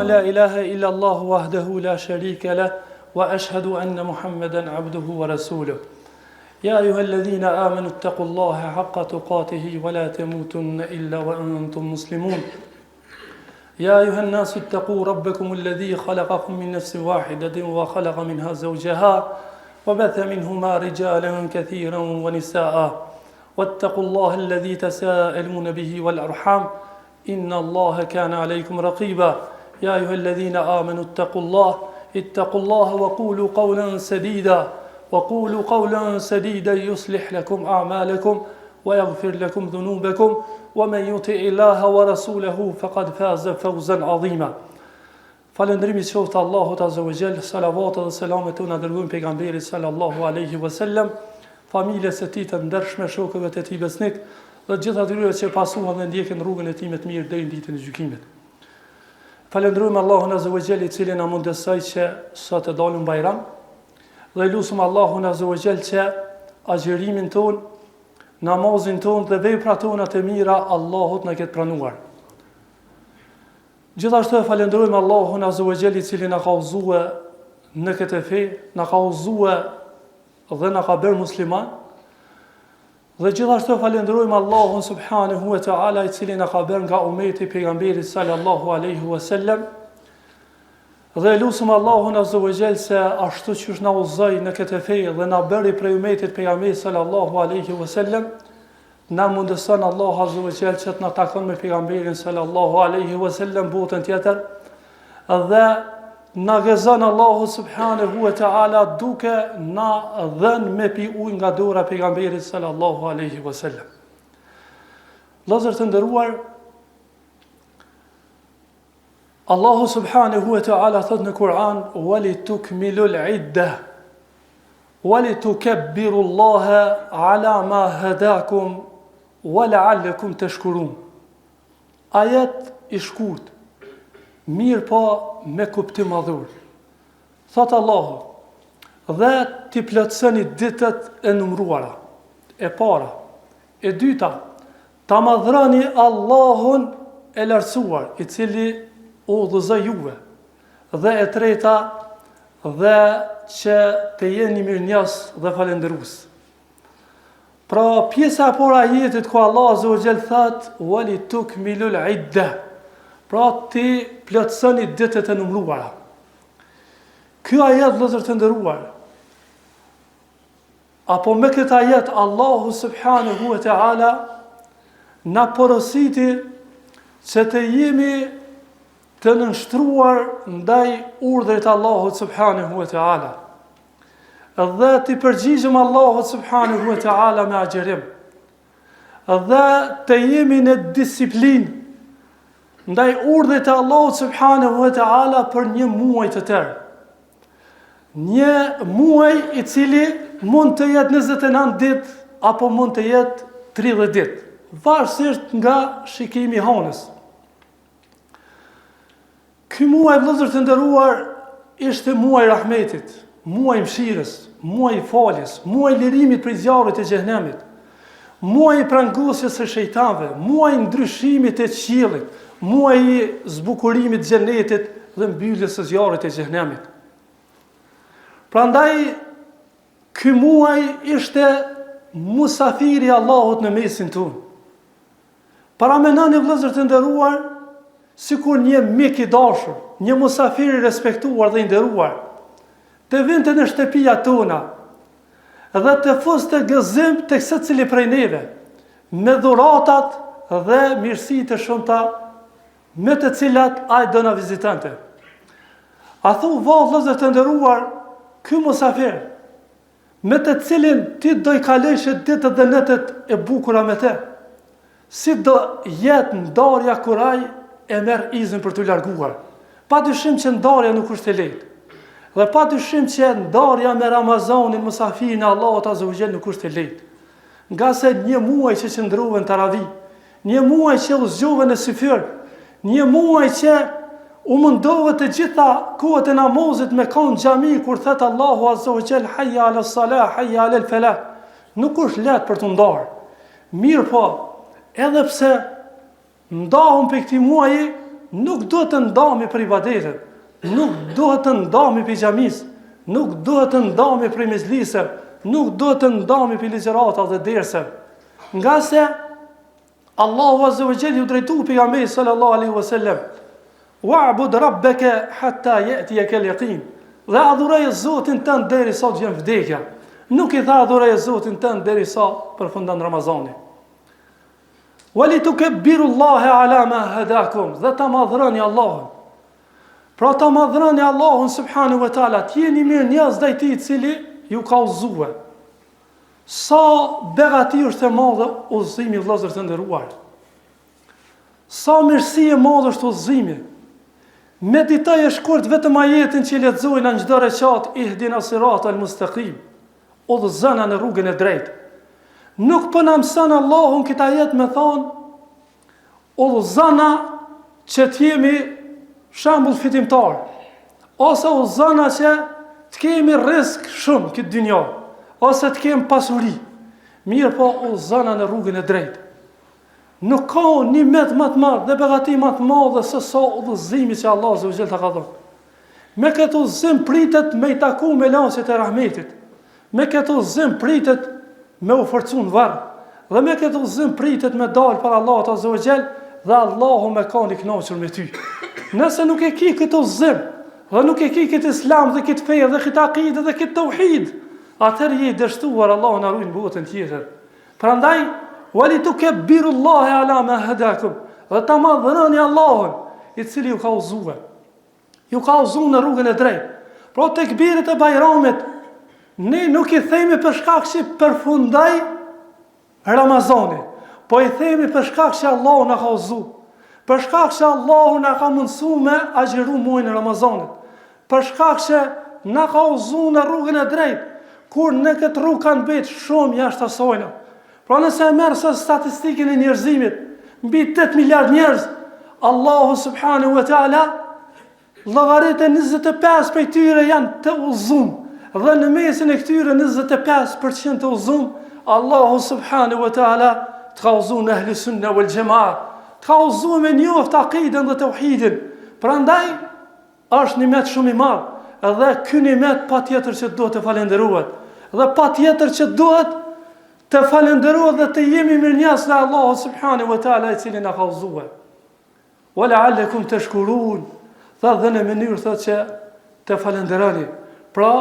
أن لا إله إلا الله وحده لا شريك له وأشهد أن محمدا عبده ورسوله يا أيها الذين آمنوا اتقوا الله حق تقاته ولا تموتن إلا وأنتم مسلمون يا أيها الناس اتقوا ربكم الذي خلقكم من نفس واحدة وخلق منها زوجها وبث منهما رجالا كثيرا ونساء واتقوا الله الذي تساءلون به والأرحام إن الله كان عليكم رقيبا يا أيها الذين آمنوا اتقوا الله وقولوا قولا سديدا يصلح لكم أعمالكم ويغفر لكم ذنوبكم ومن يطع الله ورسوله فقد فاز فوزا عظيما. Falëndrimi qoftë Allahut Azza wa Jall, salavatet dhe selamet tona dërgojmë pejgamberit sallallahu alaihi wasallam, familjes së tij të ndershme, shokëve të tij besnik dhe gjithë atyre që pasuan dhe ndjekin rrugën e tij me të mirë deri në ditën e gjykimit. Falëndrojmë Allahun Azza wa Jall i cili na mundësoi që sot të dalim Bajram dhe lutem Allahun Azza wa Jall që agjërimin ton, namazin ton dhe veprat tona të mira Allahut na ketë pranuar. Gjithashtu falenderojmë Allahun Azza wa Jall i cili na ka udhëzuar në këtë fe, na ka udhëzuar dhe na ka bërë musliman. Dhe gjithashtu falenderojmë Allahun subhanahu wa ta'ala i cili na ka bërë nga ummeti pejgamberit sallallahu alaihi wasallam. Dhe lutem Allahun Azza wa Jall se ashtu siç na udhëzoi në këtë fe dhe na bëri prej ummetit pejgamberit sallallahu alaihi wasallam, na mundëson Allah Azza wa Jall që të na takon me pejgamberin sallallahu alaihi wasallam botën tjetër dhe na gëzon Allahu subhanahu wa ta'ala duke na dhënë me pi ujë nga dora pejgamberit sallallahu alaihi wasallam. Vëllezër të nderuar, Allahu subhanahu wa ta'ala thot në Kur'an: "Walitukmilul 'iddah walitukabbiru Allaha 'ala ma hadakum wa la'allakum tashkurun." Ajet i shkurt, mirë po me kuptim madhur. Thot Allahu: "Dhe ti plotësoni ditët e numëruara." E para, e dyta, ta madhroni Allahun e lartësuar, i cili udhëzoi juve. Dhe e treta, dhe që të jeni mirënjohës dhe falëndërues. Pra pjesa e para e ajetit ku Allah Azza wa Jall thot: "Walitukmilul 'iddah", pra ti plotësoni ditët e numëruara. Ky ajet, vëllezër të nderuar, apo me këtë ajet Allahu subhanahu wa ta'ala na porositi që të jemi të nënshtruar ndaj urdhrit të Allahut subhanahu wa ta'ala dhe të përgjigjëm Allahut subhanahu wa ta'ala me agjerim dhe të jemi në disiplinë ndaj urdhrit të Allahut subhanahu wa ta'ala për një muaj të tërë. Një muaj i cili mund të jetë 29 ditë apo mund të jetë 30 ditë, varësisht nga shikimi i hënës. Ky muaj, vëllezër të nderuar, ishte muaj i rahmetit, muaj i mëshirës, muaj i faljes, muaj i lirimit prej zjarrit të xhenemit, muaj i prangosjes së shejtanëve, muaj i ndryshimit të qiellit, muaj i zbukurimit të xhenetit dhe mbylljes së zjarrit të xhenemit. Prandaj ky muaj ishte musafiri i Allahut në mesin tonë. Paramenoni, vëllezër të nderuar, sikur një mik i dashur, një musafir i respektuar dhe i nderuar, të vinte në shtëpia tona dhe të foste gëzim tek secili prej neve, me dhuratat dhe mirësitë e shumta me të cilat ai do na vizitonte. A thu, vëllezër të nderuar, ky musafir, me të cilin ti do i kalosh ditët dhe netët e bukura me te, si do jetë ndarja kur ai e merr izin për t'u larguar. Pa dyshim që ndarja nuk është e lehtë. Dhe pa dyshim që ndarja me Ramazanin, musafirin e Allahut Azza wa Jall nuk është e lehtë. Nga se një muaj që qëndrove në Taravi, një muaj që u zgjove në Syfyr, një muaj që u mundove të gjitha kohët e namazit me kanë xhami kur thot Allahu Azza wa Jall hayya ala salah, hayya ala falah. Nuk është lehtë për të ndarë. Mirë po, edhe pse ndahun për këtij muaji, nuk duhet të ndahemi për ibadetet, nuk duhet të ndahemi për xhamis, nuk duhet të ndahemi për mezhlisë, nuk duhet të ndahemi për ligjërata dhe derse. Nga se Allahu Azza wa Jalla ju drejtu pejgamberit sallallahu alaihi wasallam, wa'bud rabbaka hatta ya'tiyaka al-yaqin. Dhe adhuroj Zotin tënd derisa të vjen vdekja. Nuk i tha adhuroj Zotin tënd derisa përfundon Ramazani. Walitukabbirullaha ala ma hadakum, dhe ta madhroni Allahun. Pra ta madhroni Allahun subhanahu wa taala, t'jeni mirë njerëz ndaj tij i cili ju ka udhëzuar. Sa begati është e madhe udhëzimi, vëllezër të nderuar. Sa mirësi e madhe është udhëzimi. Meditoj e shkurt vetëm ajetin që lexojnë në çdo recat, ihdina siratal mustaqim, udhëzona në rrugën e drejtë. Nuk po na mëson Allahun këtë ajet me thonë, udhëzona që të jemi shembull fitimtar, ose udhëzona që të kemi rrezik shumë këtë dynjë, ose të kemi pasuri. Mirë po udhëzona në rrugën e drejtë. Nuk ka nimet më të madh dhe begati më të madhe se sa udhëzimi që Allah Azza wa Jalla ta ka dhënë. Me këtë udhëzim pritet me i taku me lancet e rahmetit. Me këtë udhëzim pritet me u forcu në varr. Dhe me këtë udhëzim pritet me dalë para Allahut Azza wa Jalla dhe Allahu me ka i kënaqur me ty. Nëse nuk e ki këtë udhëzim, dhe nuk e ki këtë Islam dhe këtë fe dhe këtë akide dhe këtë tauhid, atëherë je dështuar, Allahu na ruaj në botën tjetër. Prandaj walitukabbirullaha ala ma hadakum, dhe ta madhroni Allahun i cili ju ka udhëzuar. Ju ka udhëzuar në rrugën e drejtë. Pra tekbiret e Bajramit ne nuk i themi për shkak që përfundoi Ramazani, po i themi për shkak që Allahu na ka udhëzuar. Për shkak që Allahu na ka mundsuar me agjëru muajin e Ramazanit. Për shkak që na ka udhëzuar në rrugën e drejtë, kur në këtë rrugë kanë mbet shumë jashtë asajna. Pra nëse e merr sa statistikën e njerëzimit, mbi 8 miliard njerëz, Allahu subhanahu wa taala llogaritë 25 prej tyre janë të udhëzuar, dhe në mesin e këtyre 25% të udhëzuar, Allahu subhanahu wa taala të ka udhëzuar në ahli sunna wal jamaa, të ka udhëzuar me njoft akiden dhe tauhidin. Prandaj është nimet shumë i madh, dhe ky nimet patjetër që duhet të falenderohet, dhe patjetër që duhet të falenderohet dhe të jemi mirënjohës në Allahu subhanahu wa taala i cili na ka udhëzuar. Wa la'allakum tashkurun, tha dhe në mënyrë thotë që të falenderoni. Pra,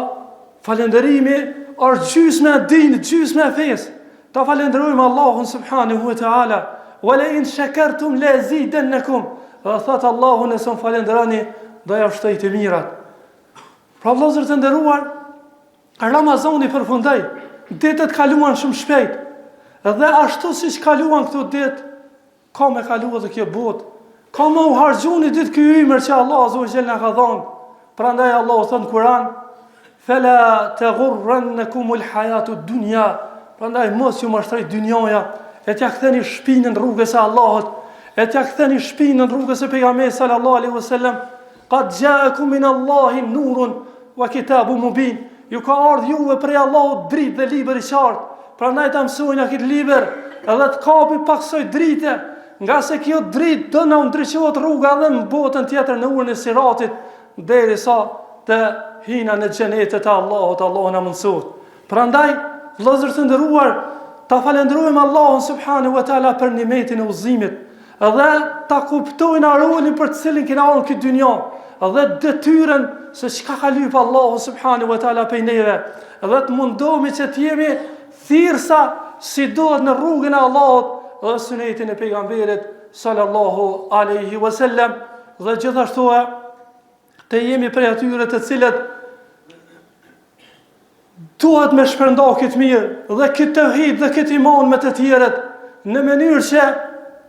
falenderimi është gjysma e dinit, gjysma e fesë. Ta falenderojmë Allahun subhanahu wa taala. Wa la in shakartum la azidannakum. Dhe thotë Allahu, nëse më falenderoni, do ja shtoj të mirat. Pra vëllezër të nderuar, Ramazani përfundoi. Ditët kaluan shumë shpejt, dhe ashtu si që kaluan këto ditë, ka me kaluat dhe kjo botë, ka me u harxhu një ditë kjo ymër që Allah Azza wa Jalla na ka dhënë. Prandaj Allah thënë në Kur'an, fela taghurrannakumul hayatud dunya, prandaj mos ju mashtroj dynjaja, e t'ja ktheni shpinën rrugës së Allahut, e t'ja ktheni shpinën rrugës së pejgamberit sallallahu alaihi wasallam. Qad ja'akum min Allahi nurun wa kitabun mubin. Ju ka ardhur juve prej Allahut dritë dhe libër i qartë. Prandaj ta mësojnë këtë libër, edhe të kapi paksoj drite, nga se kjo dritë do na ndriçohet rruga edhe në botën tjetër në urën e siratit, derisa të hina në xhenetet e Allahut, Allahu na mëson. Prandaj, vëllezër të nderuar, ta falenderojmë Allahun subhanahu wa taala për nimetin e udhëzimit, edhe ta kuptojnë rolin për të cilin kena ardhur në këtë dynjë, dhe detyrën se çka ka lyp Allahu subhanahu wa taala prej neve, dhe të mundohemi që të jemi thirrsa si duhet në rrugën e Allahut dhe sunetin e pejgamberit sallallahu alaihi wasallam, dhe gjithashtu të jemi prej atyre të cilët duhet me shpërnda këtë mirë dhe këtë tauhid dhe këtë iman me të tjerët, në mënyrë që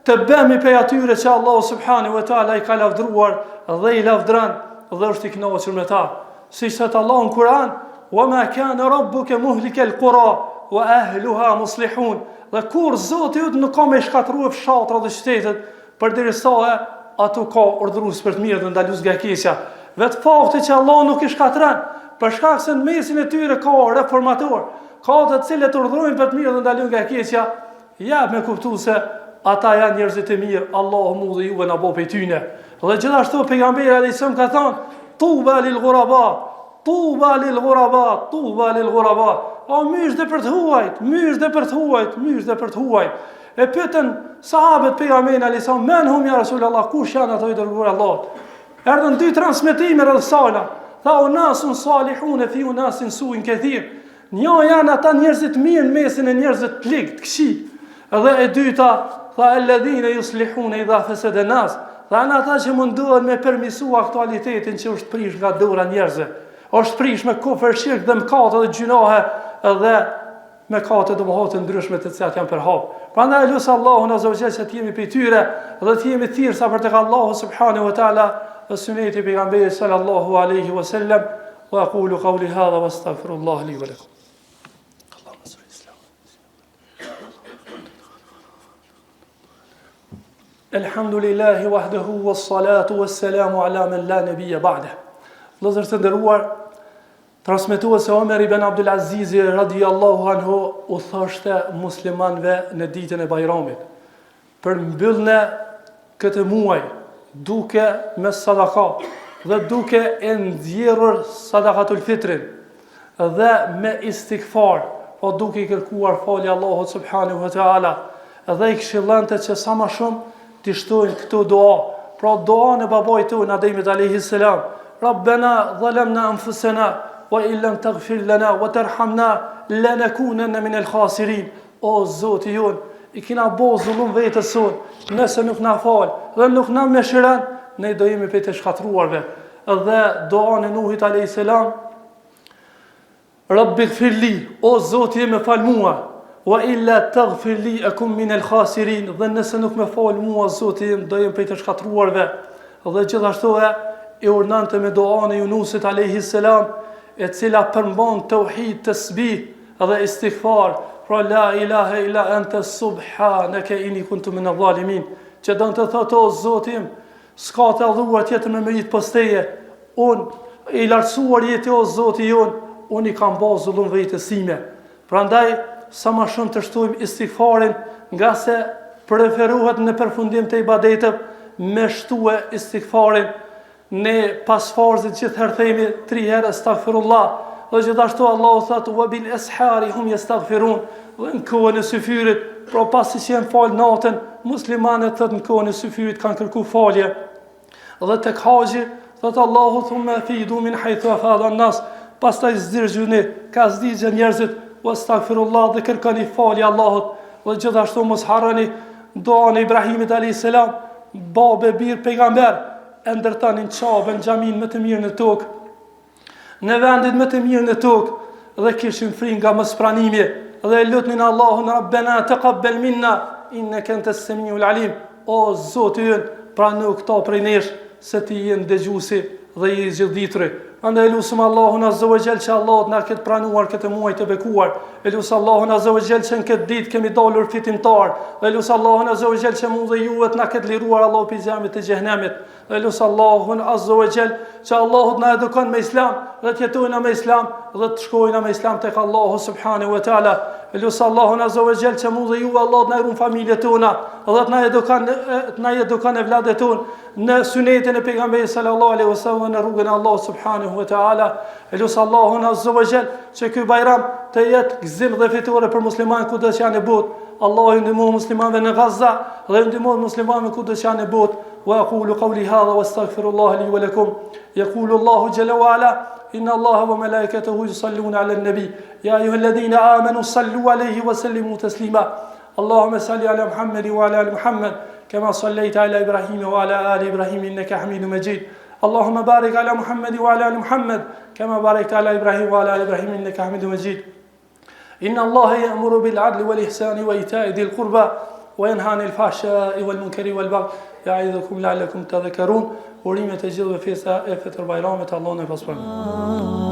të bëhemi prej atyre që Allahu subhanahu wa taala i ka lavdruar dhe i lavdron dhe është i kënaqur me ta. Siç thot Allahu në Kur'an, "Wa ma kana rabbuka muhlikal qura wa ahluha muslihun." Dhe kur Zoti jot nuk ka me shkatruar fshatra dhe qytetet, përderisa ato ka urdhëruar për të mirë dhe ndaluar nga keqja. Vetë fakti që Allahu nuk i shkatron, për shkak se në mesin e tyre ka reformator, ka të cilët urdhërojnë për të mirë dhe ndalojnë nga keqja, ja me kuptuar se ata janë njerëzit e mirë, Allahu mu dhe juve na bo prej tyne. Dhe gjithashtu pejgamberi alayhis salam ka thonë, tuba lil ghuraba, tuba lil ghuraba, tuba lil ghuraba. O mysh dhe për të huajt, mysh dhe për të huajt, mysh dhe për të huajt. E pyetën sahabët pejgamberin alayhis salam, men hum ya Rasulullah, kush janë ato i dërguar Allahut? Erdhën dy transmetime rreth sala. Tha unasun salihun fi unasin su'in kathir. Një janë ata njerëzit mirë në mesin e njerëzve të ligë, të këqij. Dhe e dyta, tha alladhina yuslihuna idha fasada nas. Tha ata që munduan me permisu aktualitetin që është prish nga dora njerëzve. Është prish me kufër, shirk dhe mëkate dhe gjunahe dhe mëkate domosdoshmë ndryshme të cilat janë përhap. Prandaj lut Allahun azza wa jalla që të jemi prej tyre dhe të jemi thirrsa për tek Allahu subhanahu wa taala wa sunneti pejgamberit sallallahu alaihi wasallam. Wa aqulu qawli hadha wastaghfirullah li wa lakum. Elhamdulillahi wahdahu wassalatu wassalamu ala man la nabiyya ba'dah. Vëllezër të nderuar, transmetuesi Omer ibn Abdul Aziz radhiyallahu anhu u thoshte muslimanëve në ditën e Bajramit, për mbyllne këtë muaj duke me sadaka dhe duke e ndjerur sadakatul fitrin dhe me istighfar, o duke i kërkuar falje Allahut subhanahu wa taala, dhe i këshillonte që sa më shumë të shtojnë këto dua. Pra dua në babait tonë Ademit alayhis salam, Rabbana zalamna anfusana wa illam taghfir lana wa tarhamna lanakunanna min al-khasirin. O Zoti jon, i kena bo zullum vetes son, nëse nuk na fal dhe nuk na mëshiron, ne do jemi prej të shkatruarve. Dhe dua e Nuhit alayhis salam, Rabbi ighfir li, o Zoti më fal mua, wa illa taghfir li akum min al-khasirin. Dhe nëse nuk më fal mua Zoti im, do jem prej të shkatruarve. Dhe gjithashtu e urnante me duan e Yunusit alayhis salam, e cila përmban tauhid, tasbih dhe istighfar, pra la ilaha illa anta subhanaka inni kuntu min adh-dhalimin, që do të thotë o Zoti im, s'ka të adhuruar tjetër me merit pas teje, unë i lartësuar jeti o Zoti jon, unë i kam bë zullum vetes sime. Prandaj sa më shumë të shtojmë istighfarin, nga se preferohet në përfundim të ibadetit me shtue istighfarin. Ne pas farzit gjithherë themi 3 herë astaghfirullah, dhe gjithashtu Allahu thotë wa bil ashari hum yastaghfirun, dhe në kohën e syfyrit, pra pasi që janë fal natën, muslimanët thotë në kohën e syfyrit kanë kërku falje. Dhe tek haxhi thotë Allahu thumma fidu min haythu afada an-nas, pastaj zdirgjuni ka zdigje njerëzit, wastaghfirullah, dhe kërkoni falje Allahut. Dhe gjithashtu mos harroni duan e Ibrahimit alayhis salam, babë bir pejgamber, e ndërtanin qabën, xhamin më të mirë në tokë, në vendit më të mirë në tokë, dhe kishin frikë nga mospranimi, dhe lutnin Allahun Rabbana taqabbal minna innaka antas samiul alim. O Zoti ynë, prano këto prej nesh, se ti je dëgjuesi dhe i gjithdituri. Andaj lusim Allahun azza wa jall që Allah na këtë pranuar këtë muaj të bekuar. E lusë Allahun azza wa jall që në këtë ditë kemi dalur fitimtar. Dhe lusë Allahun azza wa jall që mu dhe juve të na këtë liruar Allah për xhamit të xhenemit. Dhe lusë Allahun azza wa jall që Allahut na edukon me islam, dhe të jetojnë me islam, dhe të shkojnë me islam tek Allahu subhanahu wa taala. Dhe lusë Allahun azza wa jall që mu dhe juve Allah të na ruan familjet tona, dhe të na edukon evladet tonë në sunetin e pejgamberit sallallahu alaihi wasallam, në rrugën e Allahut subhanahu wa taala. Elusë Allahun azza wa jall që ky bajram të jetë gëzim dhe fitore për musliman kudo që janë në botë. Allahu ndihmon muslimanëve në Gaza dhe ndihmon muslimanëve kudo që janë në botë. Wa aqulu qawli hadha wastaghfirullah li wa lakum. Yaqulu Allahu jalla wa ala inna Allaha wa malaikatahu yusalluna 'alan nabi ya ayyuhalladhina amanu sallu 'alayhi wa sallimu taslima. Allahumma salli 'ala Muhammad wa 'ala ali Muhammad كما صليت على إبراهيم وعلى آل إبراهيم إنك حميد مجيد. اللهم بارك على محمد وعلى آل محمد كما باركت على إبراهيم وعلى آل إبراهيم إنك حميد مجيد. إن الله يأمر بالعدل والإحسان وإيتاء ذي القربى وينهى عن الفحشاء والمنكر والبغي يعظكم لعلكم تذكرون. وريمة جلوة في سائفة البيرامة الله نفسه.